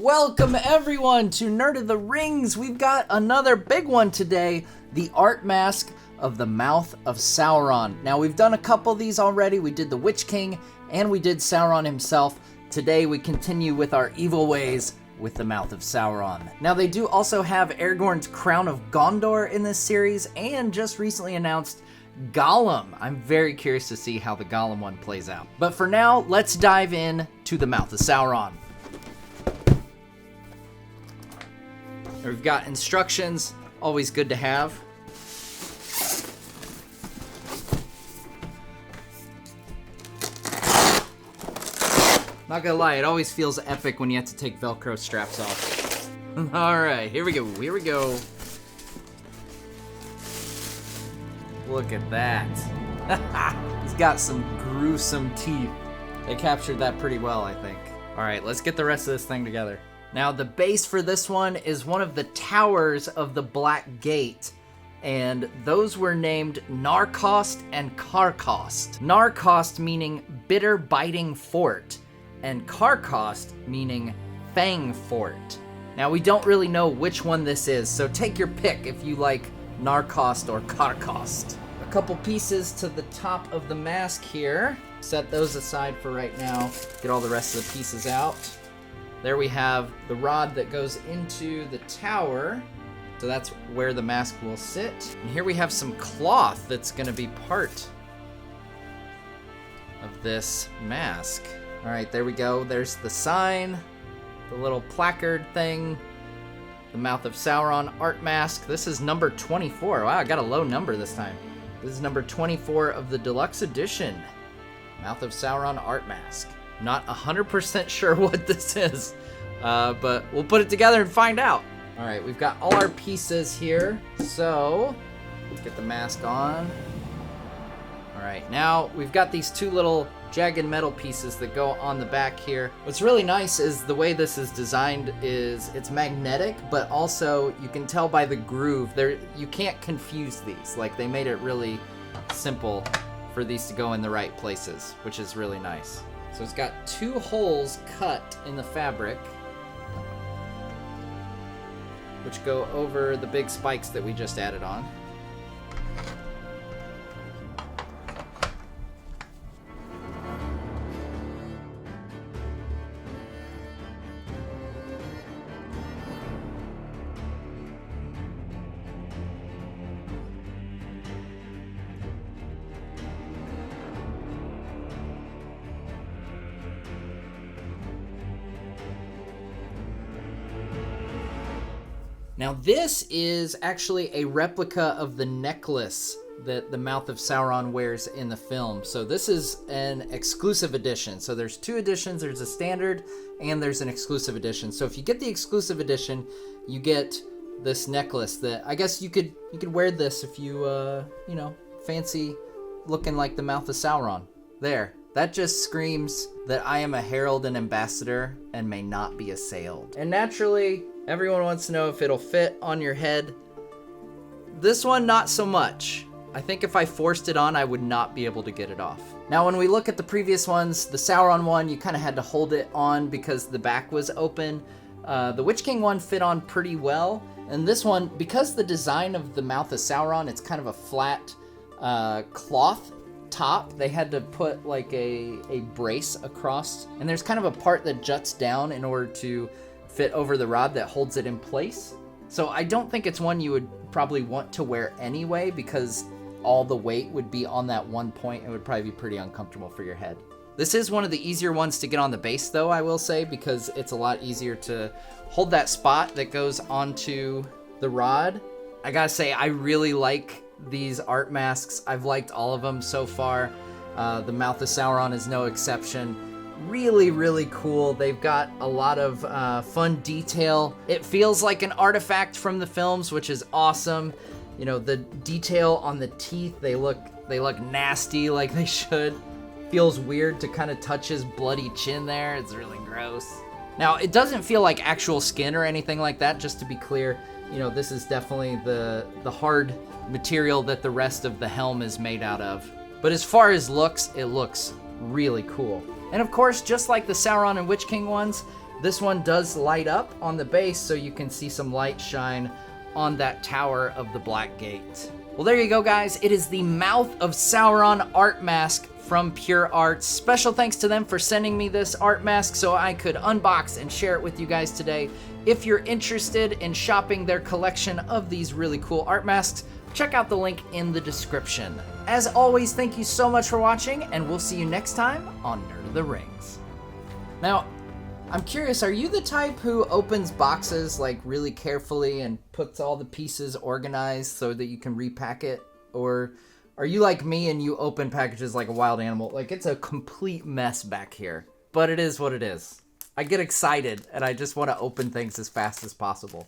Welcome everyone to Nerd of the Rings. We've got another big one today, the art mask of the Mouth of Sauron. Now we've done a couple of these already. We did the Witch King and we did Sauron himself. Today we continue with our evil ways with the Mouth of Sauron. Now they do also have Aragorn's Crown of Gondor in this series and just recently announced Gollum. I'm very curious to see how the Gollum one plays out. But for now, let's dive in to the Mouth of Sauron. We've got instructions, always good to have. Not gonna lie, it always feels epic when you have to take Velcro straps off. All right, here we go, here we go. Look at that. He's got some gruesome teeth. They captured that pretty well, I think. All right, let's get the rest of this thing together. Now, the base for this one is one of the towers of the Black Gate, and those were named Narcost and Carcost. Narcost meaning bitter biting fort, and Carcost meaning fang fort. Now, we don't really know which one this is, so take your pick if you like Narcost or Carcost. A couple pieces to the top of the mask here. Set those aside for right now. Get all the rest of the pieces out. There we have the rod that goes into the tower. So that's where the mask will sit. And here we have some cloth that's gonna be part of this mask. All right, there we go. There's the sign, the little placard thing, the Mouth of Sauron art mask. This is number 24. Wow, I got a low number this time. This is number 24 of the deluxe edition, Mouth of Sauron art mask. Not 100% sure what this is, but we'll put it together and find out. All right, we've got all our pieces here. So let's get the mask on. All right, now we've got these two little jagged metal pieces that go on the back here. What's really nice is the way this is designed is it's magnetic, but also you can tell by the groove there, you can't confuse these. Like, they made it really simple for these to go in the right places, which is really nice. So it's got two holes cut in the fabric, which go over the big spikes that we just added on. Now this is actually a replica of the necklace that the Mouth of Sauron wears in the film. So this is an exclusive edition. So there's two editions, there's a standard and there's an exclusive edition. So if you get the exclusive edition, you get this necklace that I guess you could wear this if you, you know, fancy looking like the Mouth of Sauron. There. That just screams that I am a herald and ambassador and may not be assailed. And naturally, everyone wants to know if it'll fit on your head. This one, not so much. I think if I forced it on, I would not be able to get it off. Now, when we look at the previous ones, the Sauron one, you kind of had to hold it on because the back was open. The Witch King one fit on pretty well. And this one, because the design of the Mouth of Sauron, it's kind of a flat cloth top, they had to put like a brace across, and there's kind of a part that juts down in order to fit over the rod that holds it in place. So I don't think it's one you would probably want to wear anyway, because all the weight would be on that one point. It would probably be pretty uncomfortable for your head. This is one of the easier ones to get on the base though, I will say, because it's a lot easier to hold that spot that goes onto the rod. I gotta say, I really like these art masks. I've liked all of them so far. The Mouth of Sauron is no exception. Really, really cool. They've got a lot of fun detail. It feels like an artifact from the films, which is awesome. You know, the detail on the teeth, they look nasty like they should. Feels weird to kind of touch his bloody chin there. It's really gross. Now, it doesn't feel like actual skin or anything like that, just to be clear. You know, this is definitely the hard material that the rest of the helm is made out of. But as far as looks, it looks really cool. And of course, just like the Sauron and Witch King ones, This one does light up on the base, so you can see some light shine on that tower of the Black Gate. Well, there you go, guys. It is the Mouth of Sauron art mask from PureArts. Special thanks to them for sending me this art mask so I could unbox and share it with you guys today. If you're interested in shopping their collection of these really cool art masks, check out the link in the description. As always, thank you so much for watching, and we'll see you next time on Nerd of the Rings. Now, I'm curious, are you the type who opens boxes like really carefully and puts all the pieces organized so that you can repack it? Or are you like me and you open packages like a wild animal? Like, it's a complete mess back here, but it is what it is. I get excited and I just want to open things as fast as possible.